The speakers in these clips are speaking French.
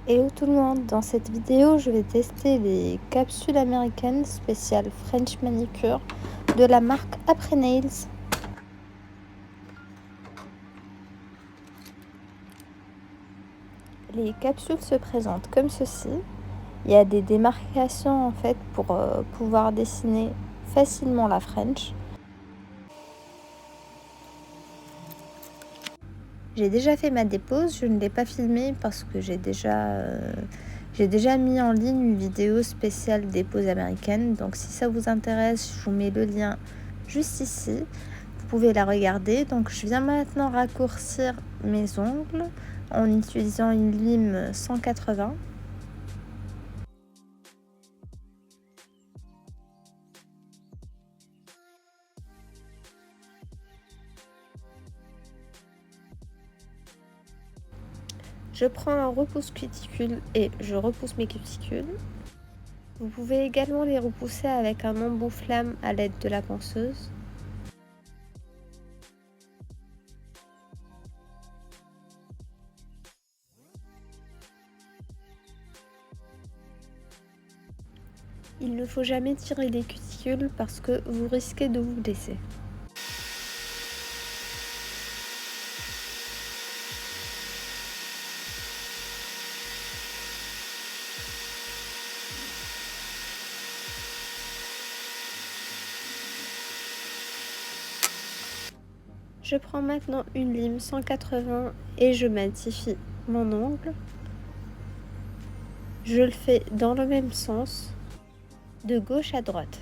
Hello tout le monde, dans cette vidéo je vais tester les capsules américaines spéciales French Manicure de la marque Après Nails. Les capsules se présentent comme ceci. Il y a des démarcations en fait pour pouvoir dessiner facilement la French. J'ai déjà fait ma dépose, je ne l'ai pas filmée parce que j'ai déjà mis en ligne une vidéo spéciale dépose américaine. Donc si ça vous intéresse, je vous mets le lien juste ici. Vous pouvez la regarder. Donc je viens maintenant raccourcir mes ongles en utilisant une lime 180. Je prends un repousse cuticule et je repousse mes cuticules. Vous pouvez également les repousser avec un embout flamme à l'aide de la ponceuse. Il ne faut jamais tirer les cuticules parce que vous risquez de vous blesser. Je prends maintenant une lime 180 et je matifie mon ongle. Je le fais dans le même sens, de gauche à droite.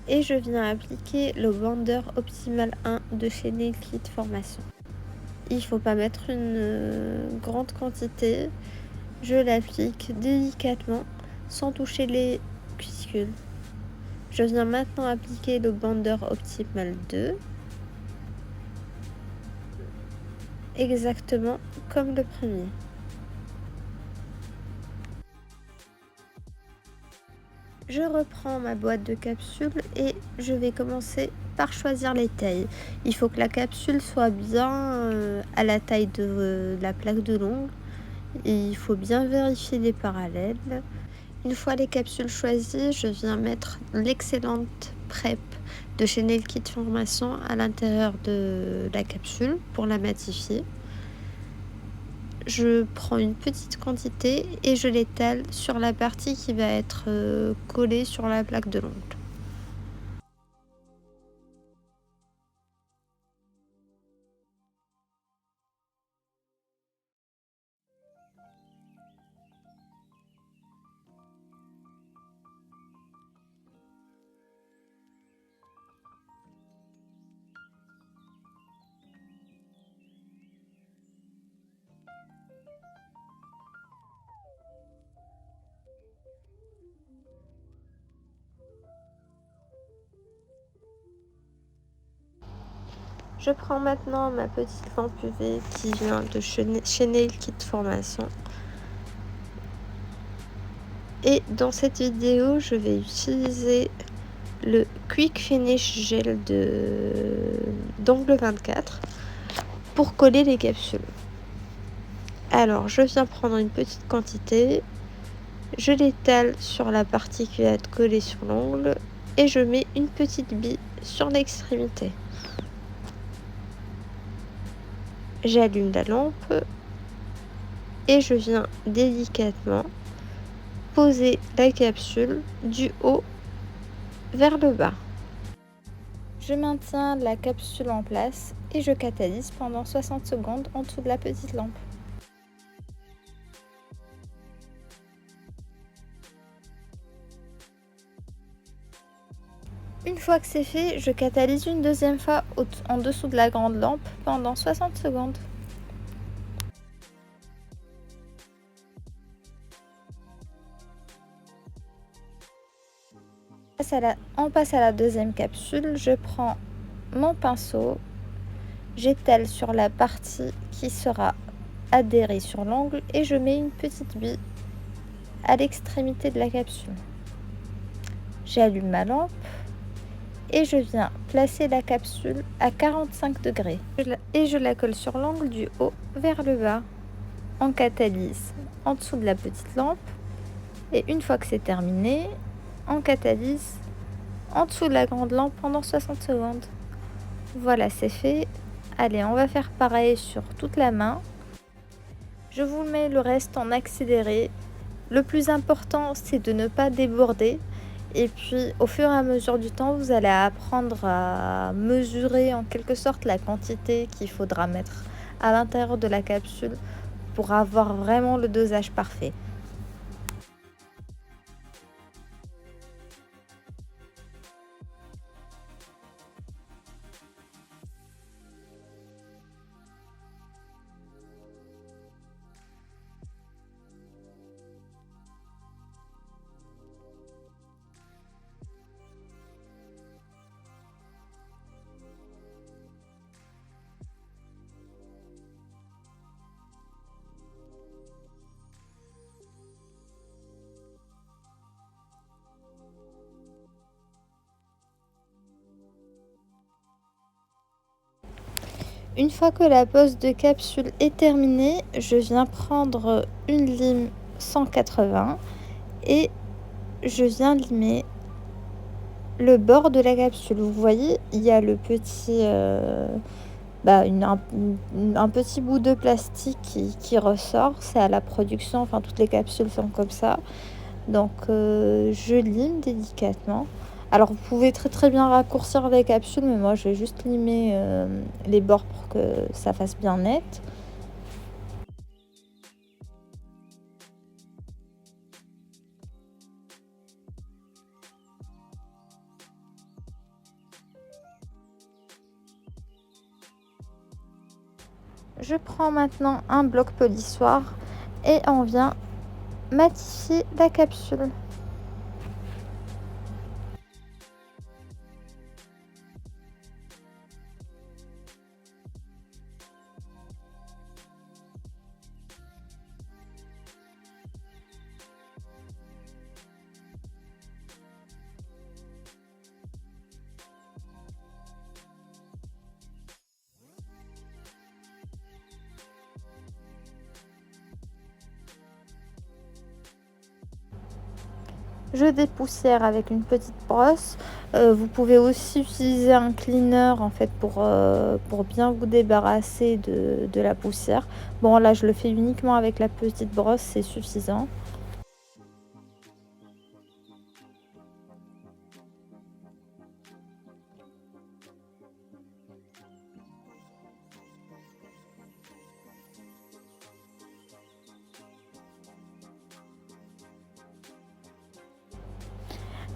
Et je viens appliquer le Bonder Optimal 1 de chez Nail Kit Formation. Il ne faut pas mettre une grande quantité. Je l'applique délicatement sans toucher les cuticules. Je viens maintenant appliquer le Bonder Optimal 2. Exactement comme le premier. Je reprends ma boîte de capsules et je vais commencer par choisir les tailles. Il faut que la capsule soit bien à la taille de la plaque de l'ongle. Et il faut bien vérifier les parallèles. Une fois les capsules choisies, je viens mettre l'excellente PrEP de chez Nail Kit Formation à l'intérieur de la capsule pour la matifier. Je prends une petite quantité et je l'étale sur la partie qui va être collée sur la plaque de l'ongle. Je prends maintenant ma petite lampe UV qui vient de chez Nail Kit Formation. Et dans cette vidéo, je vais utiliser le Quick Finish Gel d'Angle 24 pour coller les capsules. Alors, je viens prendre une petite quantité, je l'étale sur la partie qui va être collée sur l'ongle et je mets une petite bille sur l'extrémité. J'allume la lampe et je viens délicatement poser la capsule du haut vers le bas. Je maintiens la capsule en place et je catalyse pendant 60 secondes en dessous de la petite lampe. Une fois que c'est fait, je catalyse une deuxième fois en dessous de la grande lampe pendant 60 secondes. On passe à la deuxième capsule. Je prends mon pinceau, j'étale sur la partie qui sera adhérée sur l'ongle et je mets une petite bille à l'extrémité de la capsule. J'allume ma lampe et je viens placer la capsule à 45 degrés. Et je la colle sur l'angle du haut vers le bas, en catalyse en dessous de la petite lampe. Et une fois que c'est terminé, en catalyse en dessous de la grande lampe pendant 60 secondes. Voilà, c'est fait. Allez, on va faire pareil sur toute la main. Je vous mets le reste en accéléré. Le plus important, c'est de ne pas déborder. Et puis, au fur et à mesure du temps, vous allez apprendre à mesurer en quelque sorte la quantité qu'il faudra mettre à l'intérieur de la capsule pour avoir vraiment le dosage parfait. Une fois que la pose de capsule est terminée, je viens prendre une lime 180 et je viens limer le bord de la capsule. Vous voyez, il y a le petit, un petit bout de plastique qui ressort. C'est à la production, enfin toutes les capsules sont comme ça. Donc je lime délicatement. Alors vous pouvez très très bien raccourcir les capsules, mais moi je vais juste limer les bords pour que ça fasse bien net. Je prends maintenant un bloc polissoir et on vient matifier la capsule. Je dépoussière avec une petite brosse. Vous pouvez aussi utiliser un cleaner en fait pour bien vous débarrasser de la poussière. Bon là je le fais uniquement avec la petite brosse, c'est suffisant.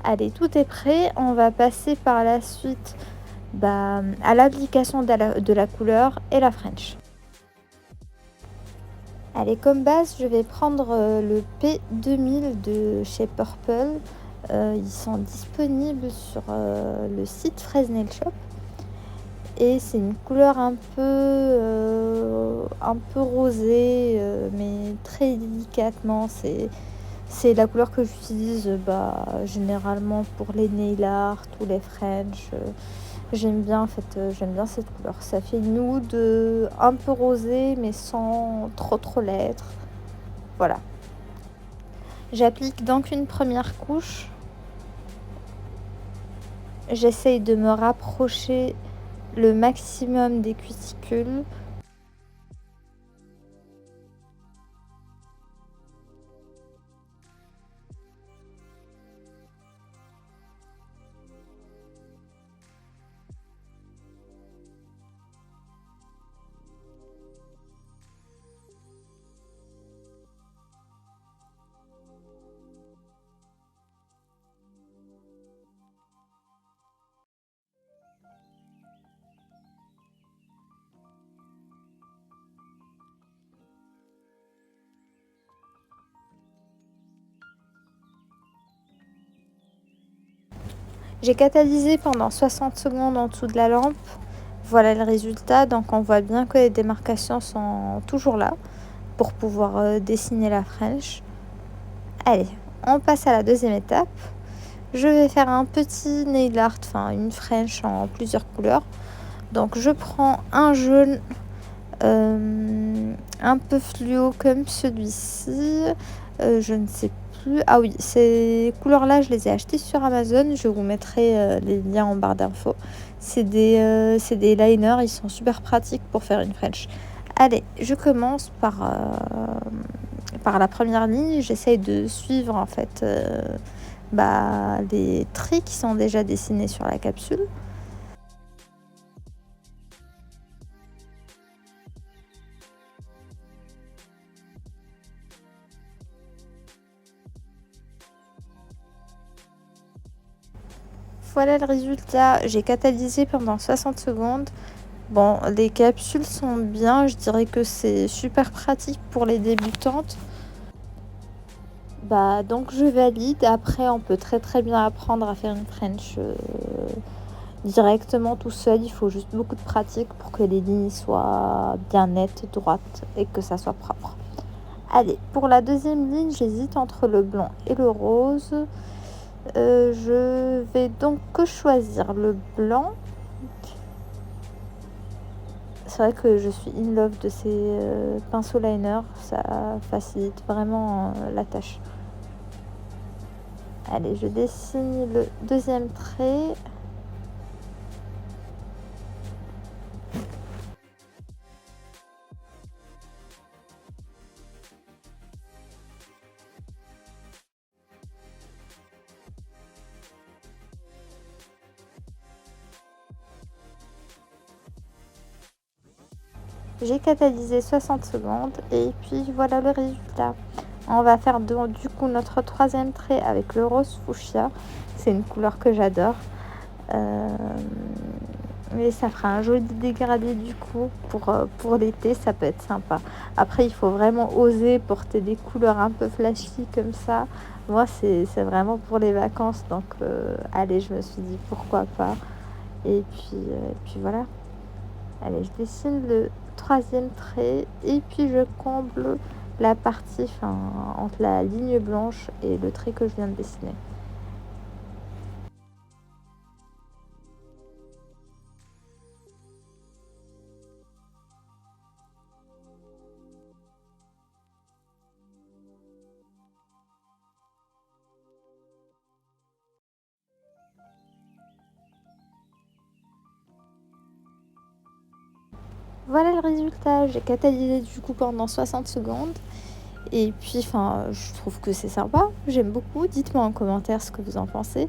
Allez, tout est prêt. On va passer par la suite à l'application de la couleur et la French. Allez, comme base, je vais prendre le P2000 de chez Purple. Ils sont disponibles sur le site Fresnel Shop. Et c'est une couleur un peu rosée, mais très délicatement. C'est la couleur que j'utilise généralement pour les nail art ou les French. J'aime bien en fait, j'aime bien cette couleur. Ça fait nude un peu rosé mais sans trop l'être. Voilà. J'applique donc une première couche. J'essaye de me rapprocher le maximum des cuticules. J'ai catalysé pendant 60 secondes en dessous de la lampe. Voilà le résultat. Donc on voit bien que les démarcations sont toujours là pour pouvoir dessiner la French. Allez, on passe à la deuxième étape. Je vais faire un petit nail art, enfin une French en plusieurs couleurs. Donc je prends un jaune un peu fluo comme celui-ci. Je ne sais plus. Ah oui, ces couleurs-là, je les ai achetées sur Amazon. Je vous mettrai les liens en barre d'infos. C'est des liners, ils sont super pratiques pour faire une French. Allez, je commence par la première ligne. J'essaye de suivre en fait les traits qui sont déjà dessinés sur la capsule. Voilà le résultat, j'ai catalysé pendant 60 secondes. Bon, les capsules sont bien, je dirais que c'est super pratique pour les débutantes. Donc je valide. Après, on peut très bien apprendre à faire une French directement tout seul. Il faut juste beaucoup de pratique pour que les lignes soient bien nettes, droites et que ça soit propre. Allez, pour la deuxième ligne, j'hésite entre le blanc et le rose. Je vais donc choisir le blanc. C'est vrai que je suis in love de ces pinceaux liner, ça facilite vraiment la tâche. Allez, je dessine le deuxième trait. J'ai catalysé 60 secondes et puis voilà le résultat. On va faire du coup notre troisième trait avec le rose fuchsia. C'est une couleur que j'adore. Mais ça fera un joli dégradé du coup pour l'été, ça peut être sympa. Après, il faut vraiment oser porter des couleurs un peu flashy comme ça. Moi, c'est vraiment pour les vacances, donc allez, je me suis dit pourquoi pas. Et puis voilà. Allez, je dessine le troisième trait et puis je comble la partie entre la ligne blanche et le trait que je viens de dessiner. Voilà le résultat, j'ai catalysé du coup pendant 60 secondes. Et puis, je trouve que c'est sympa, j'aime beaucoup. Dites-moi en commentaire ce que vous en pensez.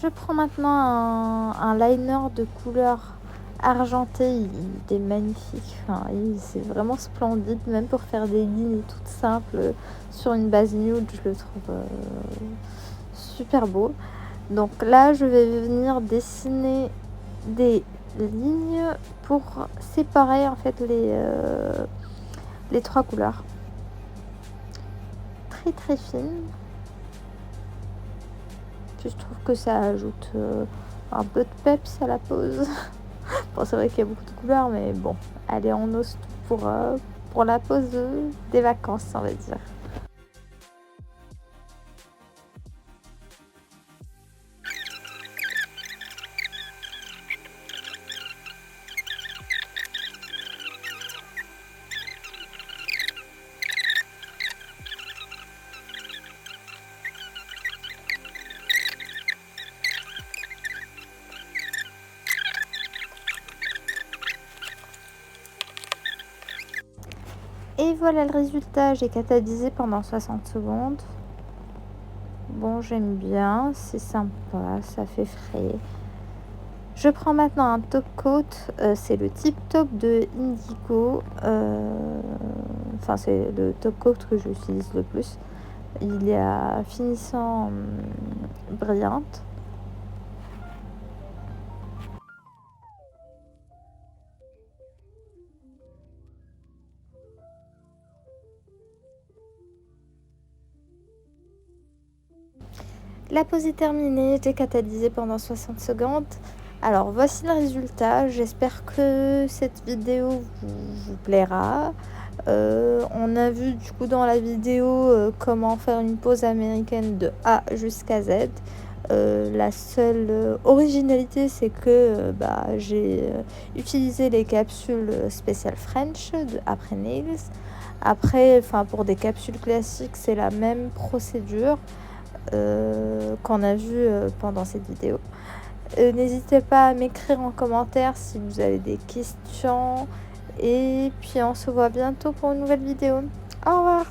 Je prends maintenant un liner de couleur argentée, il est magnifique, c'est vraiment splendide, même pour faire des lignes toutes simples sur une base nude, je le trouve super beau. Donc là, je vais venir dessiner des lignes pour séparer en fait les 3 couleurs. Très très fines. Puis je trouve que ça ajoute un peu de peps à la pose. Bon, c'est vrai qu'il y a beaucoup de couleurs, mais bon, allez, on ose tout pour la pose des vacances, on va dire. Et voilà le résultat, j'ai catalysé pendant 60 secondes. Bon, j'aime bien, c'est sympa, ça fait frais. Je prends maintenant un top coat, c'est le Tip Top de Indigo. Enfin, c'est le top coat que j'utilise le plus. Il est à finissant brillante. La pose est terminée, j'ai catalysé pendant 60 secondes. Alors voici le résultat, j'espère que cette vidéo vous plaira. On a vu du coup dans la vidéo comment faire une pose américaine de A jusqu'à Z. La seule originalité, c'est que j'ai utilisé les capsules spéciales French après Nails. Après, pour des capsules classiques, c'est la même procédure qu'on a vu pendant cette vidéo. N'hésitez pas à m'écrire en commentaire si vous avez des questions. Et puis on se voit bientôt pour une nouvelle vidéo. Au revoir!